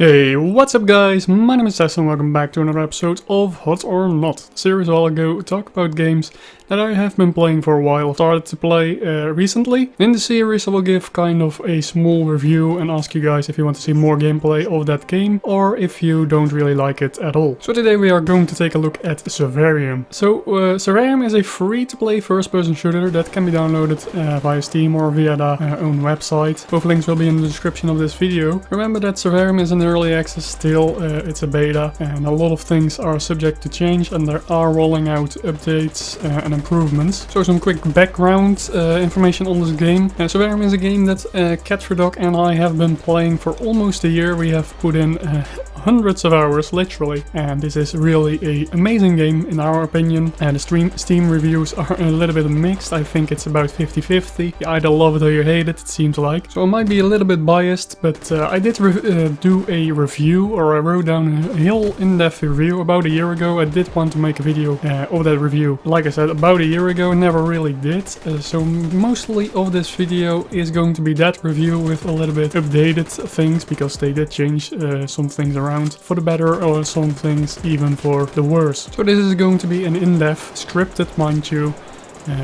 Hey, what's up guys, my name is Tess and welcome back to another episode of Hot or Not, the series where I'll go talk about games that I have been playing for a while. I started to play recently. In the series I will give kind of a small review and ask you guys if you want to see more gameplay of that game or if you don't really like it at all. So today we are going to take a look at Survarium. So Survarium is a free-to-play first-person shooter that can be downloaded via Steam or via the own website. Both links will be in the description of this video. Remember that Survarium is in early access still, it's a beta and a lot of things are subject to change and there are rolling out updates and improvements. So some quick background information on this game. Survarium is a game that CadGamings and I have been playing for almost a year. We have put in hundreds of hours literally, and this is really an amazing game in our opinion. And the Steam reviews are a little bit mixed. I think it's about 50-50. You either love it or you hate it seems like. So I might be a little bit biased, but I did do a review, or I wrote down a whole in-depth review about a year ago. I did want to make a video of that review. Like I said, about a year ago, never really did. So mostly of this video is going to be that review with a little bit updated things, because they did change some things around for the better or some things even for the worse. So this is going to be an in-depth, scripted mind you,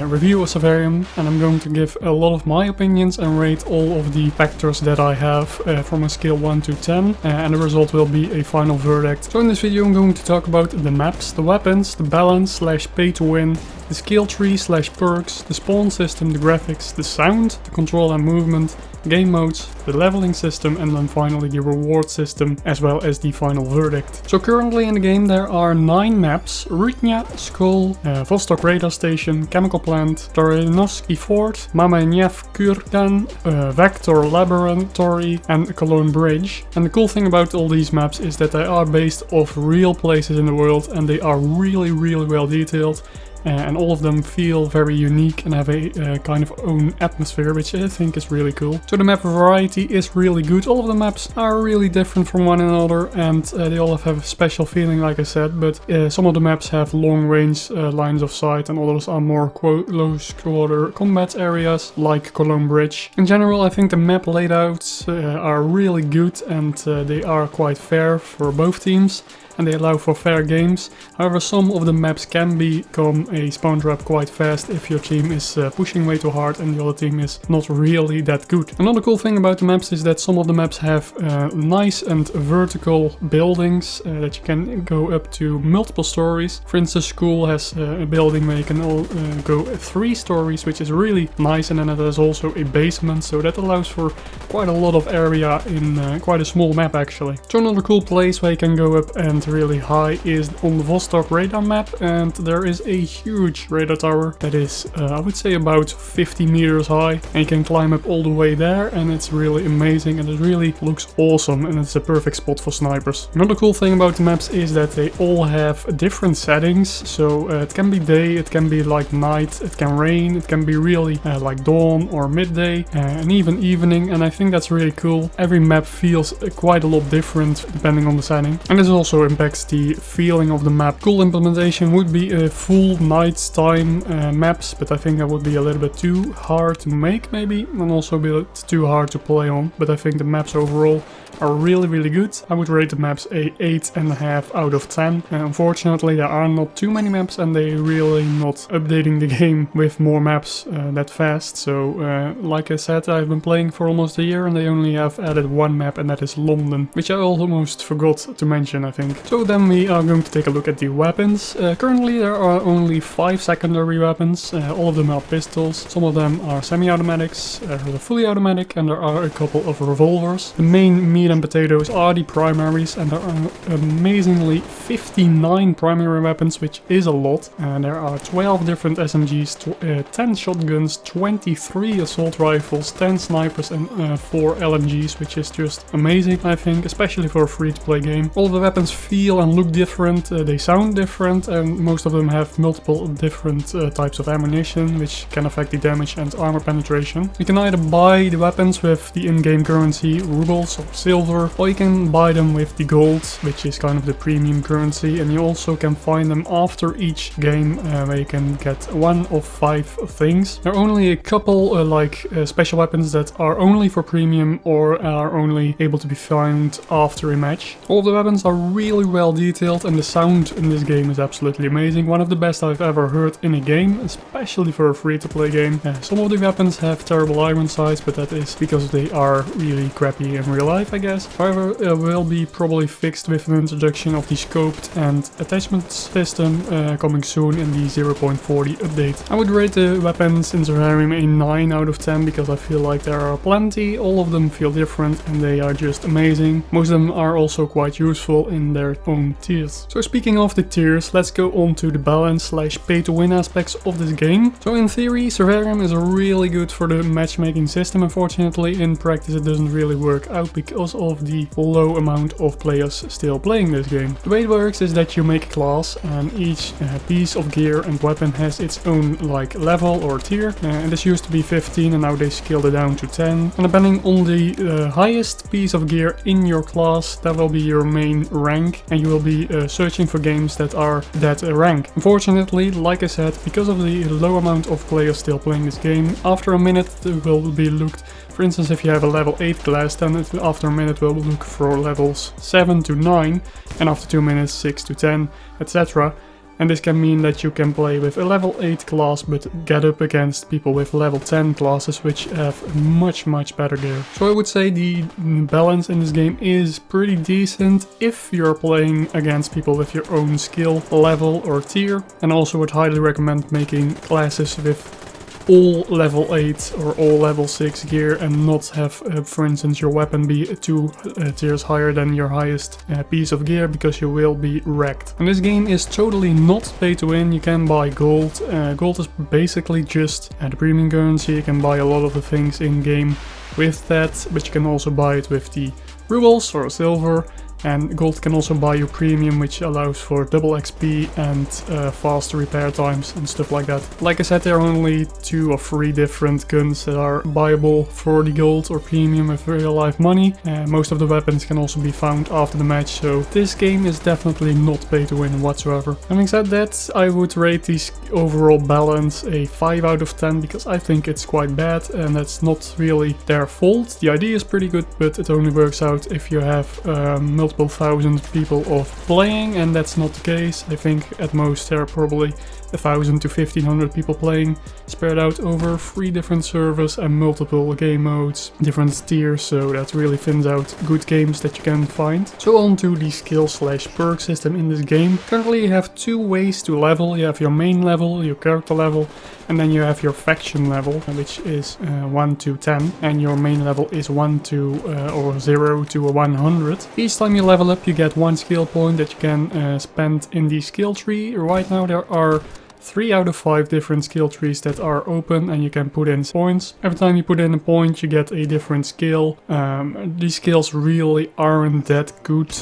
review of Survarium, and I'm going to give a lot of my opinions and rate all of the factors that I have from a scale 1 to 10, and the result will be a final verdict. So in this video I'm going to talk about the maps, the weapons, the balance / pay to win, the skill tree / perks, the spawn system, the graphics, the sound, the control and movement, game modes, the leveling system, and then finally the reward system, as well as the final verdict. So currently in the game there are 9 maps: Rudnia, Skull, Vostok Radar Station, Chemical Plant, Taranovsky Fort, Mamaniev Kurgan, Vector Laboratory, and Cologne Bridge. And the cool thing about all these maps is that they are based off real places in the world, and they are really well detailed. And all of them feel very unique and have a kind of own atmosphere, which I think is really cool. So the map variety is really good. All of the maps are really different from one another, and they all have a special feeling, like I said. But some of the maps have long range lines of sight, and others are more close quarter combat areas, like Cologne Bridge. In general, I think the map layouts are really good, and they are quite fair for both teams, and they allow for fair games. However, some of the maps can become a spawn trap quite fast if your team is pushing way too hard and the other team is not really that good. Another cool thing about the maps is that some of the maps have nice and vertical buildings that you can go up to multiple stories. For instance, School has a building where you can go 3 stories, which is really nice, and then it has also a basement, so that allows for quite a lot of area in quite a small map actually. So another cool place where you can go up and really high is on the Vostok radar map, and there is a huge radar tower that is I would say about 50 meters high, and you can climb up all the way there, and it's really amazing and it really looks awesome, and it's a perfect spot for snipers. Another cool thing about the maps is that they all have different settings, so it can be day, it can be like night, it can rain, it can be really like dawn or midday, and even evening, and I think that's really cool. Every map feels quite a lot different depending on the setting, and this also impacts the feeling of the map. Cool implementation would be a full nighttime maps, but I think that would be a little bit too hard to make maybe, and also a bit too hard to play on. But I think the maps overall are really good. I would rate the maps a 8.5 out of 10. Unfortunately there are not too many maps, and they really not updating the game with more maps that fast. So like I said, I've been playing for almost a year and they only have added 1 map, and that is London, which I almost forgot to mention I think. So then we are going to take a look at the weapons. Currently there are only 5 secondary weapons. All of them are pistols, some of them are semi-automatics, fully automatic, and there are a couple of revolvers. The main meat and potatoes are the primaries, and there are amazingly 59 primary weapons, which is a lot. And there are 12 different SMGs, 10 shotguns, 23 assault rifles, 10 snipers, and 4 LMGs, which is just amazing I think, especially for a free-to-play game. All of the weapons feel feel and look different, they sound different, and most of them have multiple different types of ammunition, which can affect the damage and armor penetration. You can either buy the weapons with the in-game currency, rubles or silver, or you can buy them with the gold, which is kind of the premium currency, and you also can find them after each game, where you can get one of 5 things. There are only a couple special weapons that are only for premium or are only able to be found after a match. All of the weapons are really well detailed, and the sound in this game is absolutely amazing. One of the best I've ever heard in a game, especially for a free-to-play game. Some of the weapons have terrible iron sights, but that is because they are really crappy in real life, I guess. However, it will be probably fixed with an introduction of the scoped and attachment system coming soon in the 0.40 update. I would rate the weapons in Survarium a 9 out of 10 because I feel like there are plenty, all of them feel different and they are just amazing. Most of them are also quite useful in their own tiers. So speaking of the tiers, let's go on to the balance / pay to win aspects of this game. So in theory, Survarium is really good for the matchmaking system. Unfortunately, in practice it doesn't really work out because of the low amount of players still playing this game. The way it works is that you make a class and each piece of gear and weapon has its own level or tier, and this used to be 15 and now they scaled it down to 10, and depending on the highest piece of gear in your class, that will be your main rank, and you will be searching for games that are that rank. Unfortunately, like I said, because of the low amount of players still playing this game, after a minute it will be looked. For instance, if you have a level 8 class, then after a minute we'll look for levels 7 to 9, and after 2 minutes 6 to 10, etc. And this can mean that you can play with a level 8 class but get up against people with level 10 classes which have much better gear. So I would say the balance in this game is pretty decent if you're playing against people with your own skill level or tier, and also would highly recommend making classes with all level 8 or all level 6 gear and not have, for instance, your weapon be 2 tiers higher than your highest piece of gear, because you will be wrecked. And this game is totally not pay to win. You can buy gold. Gold is basically just the premium currency. You can buy a lot of the things in game with that, but you can also buy it with the rubles or silver. And gold can also buy you premium, which allows for double XP and faster repair times and stuff like that. Like I said, there are only 2 or 3 different guns that are buyable for the gold or premium with real life money. Most of the weapons can also be found after the match, so this game is definitely not pay to win whatsoever. Having said that, I would rate this overall balance a 5 out of 10 because I think it's quite bad, and that's not really their fault. The idea is pretty good, but it only works out if you have multiple thousand people of playing, and that's not the case. I think at most there are probably 1,000 to 1,500 people playing, spread out over 3 different servers and multiple game modes, different tiers, so that really thins out good games that you can find. So on to the skill / perk system in this game. Currently you have 2 ways to level. You have your main level, your character level, and then you have your faction level, which is 1 to 10, and your main level is 1 to or 0 to 100. Each time you level up you get 1 skill point that you can spend in the skill tree. Right now there are 3 out of 5 different skill trees that are open, and you can put in points. Every time you put in a point you get a different skill. These skills really aren't that good.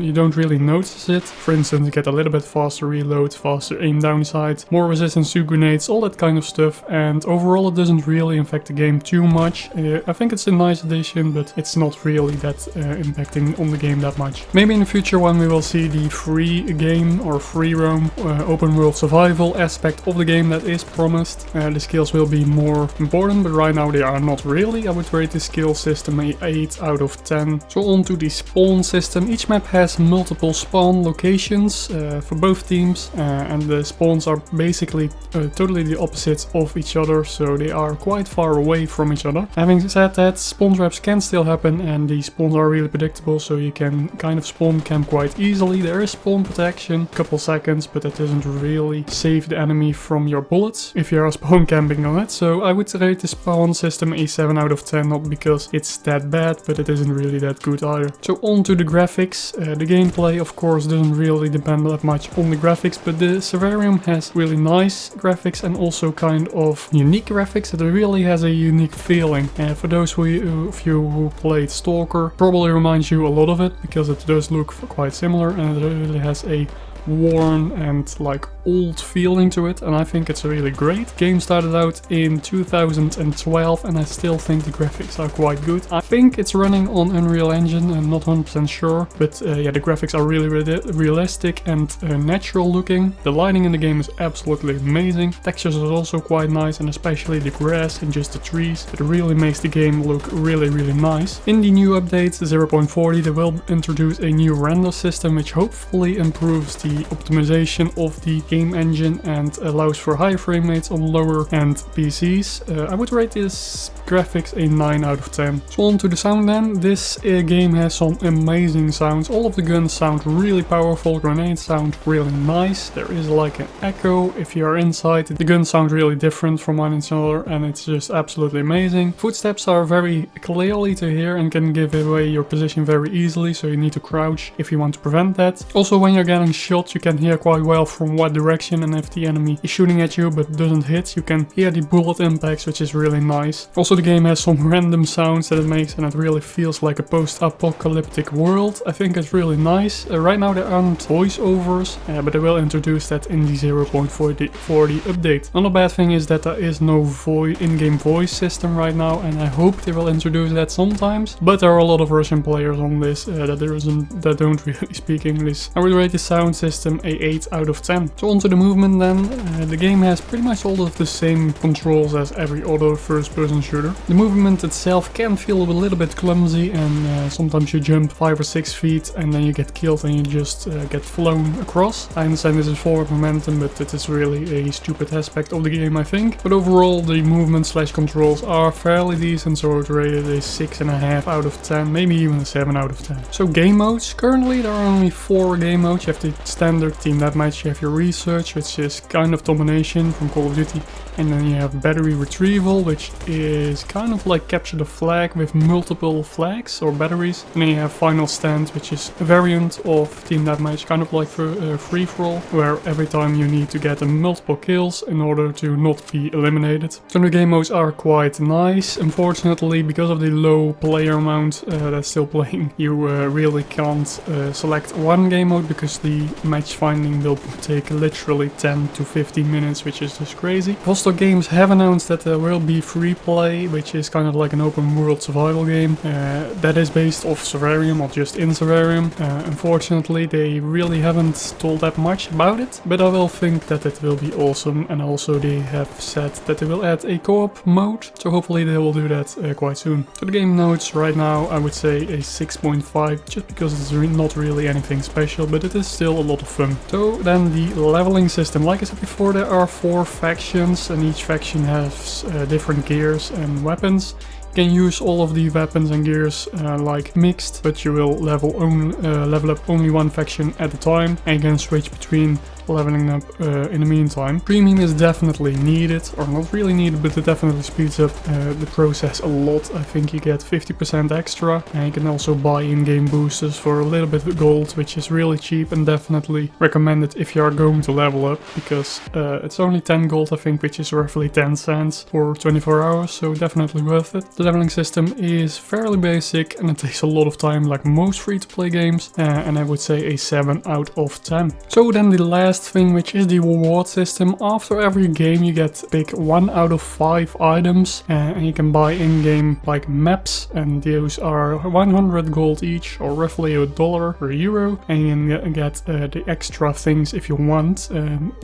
You don't really notice it. For instance, you get a little bit faster reload, faster aim down sight, more resistance to grenades, all that kind of stuff, and overall it doesn't really affect the game too much. I think it's a nice addition, but it's not really that impacting on the game that much. Maybe in the future when we will see the free game or free roam open world survival aspect of the game that is promised, the skills will be more important, but right now they are not really. I would rate the skill system a 8 out of 10. So on to the spawn system. Each map has multiple spawn locations for both teams, and the spawns are basically totally the opposites of each other, so they are quite far away from each other. Having said that, spawn traps can still happen, and the spawns are really predictable, so you can kind of spawn camp quite easily. There is spawn protection, couple seconds, but that doesn't really save save the enemy from your bullets if you are spawn camping on it. So I would rate the spawn system a 7 out of 10, not because it's that bad, but it isn't really that good either. So on to the graphics. The gameplay of course doesn't really depend that much on the graphics, but the Survarium has really nice graphics and also kind of unique graphics. It really has a unique feeling. For those of you who played S.T.A.L.K.E.R, probably reminds you a lot of it because it does look quite similar, and it really has a worn and like old feeling to it, and I think it's really great. Game started out in 2012 and I still think the graphics are quite good. I think it's running on Unreal Engine, I'm not 100% sure, but yeah, the graphics are really realistic and natural looking. The lighting in the game is absolutely amazing. Textures are also quite nice, and especially the grass and just the trees. It really makes the game look really nice. In the new update 0.40 they will introduce a new render system which hopefully improves the optimization of the game engine and allows for higher frame rates on lower end PCs. I would rate this graphics a 9 out of 10. So on to the sound then. This game has some amazing sounds. All of the guns sound really powerful, grenades sound really nice. There is like an echo if you are inside. The guns sound really different from one another and it's just absolutely amazing. Footsteps are very clearly to hear and can give away your position very easily, so you need to crouch if you want to prevent that. Also when you're getting shot you can hear quite well from what direction, and if the enemy is shooting at you but doesn't hit, you can hear the bullet impacts, which is really nice. Also the game has some random sounds that it makes, and it really feels like a post-apocalyptic world. I think it's really nice. Right now there aren't voiceovers, but they will introduce that in the 0.40 update. Another bad thing is that there is no in-game voice system right now, and I hope they will introduce that sometimes, but there are a lot of Russian players on this that don't really speak English. I would rate the sound system a 8 out of 10. So onto the movement then. The game has pretty much all of the same controls as every other first-person shooter. The movement itself can feel a little bit clumsy, and sometimes you jump 5 or 6 feet and then you get killed and you just get flown across. I understand this is forward momentum, but it is really a stupid aspect of the game, I think. But overall the movement/controls are fairly decent, so I would rate it a 6.5 out of 10, maybe even a 7 out of 10. So game modes. Currently there are only 4 game modes. You have the standard team deathmatch, you have your research, which is kind of domination from Call of Duty, and then you have battery retrieval, which is kind of like capture the flag with multiple flags or batteries, and then you have final stand, which is a variant of team deathmatch, kind of like free-for-all, where every time you need to get multiple kills in order to not be eliminated. So the game modes are quite nice. Unfortunately, because of the low player amount that's still playing, you really can't select one game mode because the match finding will take literally 10 to 15 minutes, which is just crazy. Vostok Games have announced that there will be free play, which is kind of like an open world survival game that is based off Survarium or just in Survarium. Unfortunately, they really haven't told that much about it, but I will think that it will be awesome, and also they have said that they will add a co-op mode, so hopefully they will do that quite soon. So the game notes right now I would say a 6.5, just because it's not really anything special, but it is still a lot of fun. So then the leveling system, like I said before, there are 4 factions and each faction has different gears and weapons. You can use all of the weapons and gears like mixed, but you will level up only one faction at a time, and you can switch between leveling up in the meantime. Premium is definitely needed, or not really needed, but it definitely speeds up the process a lot. I think you get 50% extra, and you can also buy in-game boosters for a little bit of gold, which is really cheap and definitely recommended if you are going to level up, because it's only 10 gold I think, which is roughly 10 cents for 24 hours, so definitely worth it. The leveling system is fairly basic and it takes a lot of time, like most free-to-play games, and I would say a 7 out of 10. So then the last thing, which is the reward system. After every game you get to pick 1 out of 5 items, and you can buy in-game like maps, and those are 100 gold each, or roughly $1 or €1, and you can get the extra things if you want.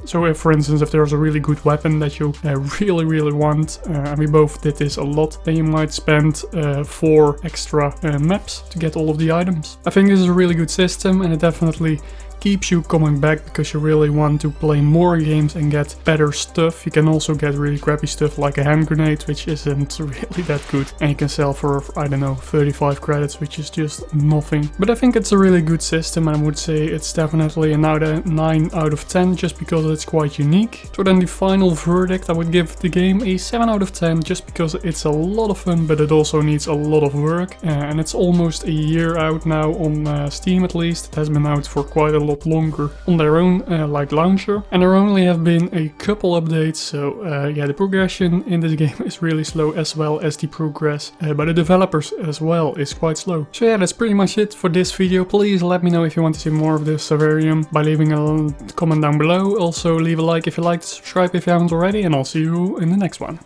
So if, for instance, if there's a really good weapon that you really want, and we both did this a lot, then you might spend 4 extra maps to get all of the items. I think this is a really good system, and it definitely keeps you coming back because you really want to play more games and get better stuff. You can also get really crappy stuff like a hand grenade, which isn't really that good, and you can sell for, I don't know, 35 credits, which is just nothing. But I think it's a really good system, and I would say it's definitely a 9 out of 10 just because it's quite unique. So then the final verdict, I would give the game a 7 out of 10 just because it's a lot of fun, but it also needs a lot of work, and it's almost a year out now on Steam at least. It has been out for quite a lot longer on their own like launcher, and there only have been a couple updates, so yeah, the progression in this game is really slow as well as the progress by the developers as well is quite slow. So yeah, that's pretty much it for this video. Please let me know if you want to see more of this Survarium by leaving a comment down below. Also leave a like if you liked, subscribe if you haven't already, and I'll see you in the next one.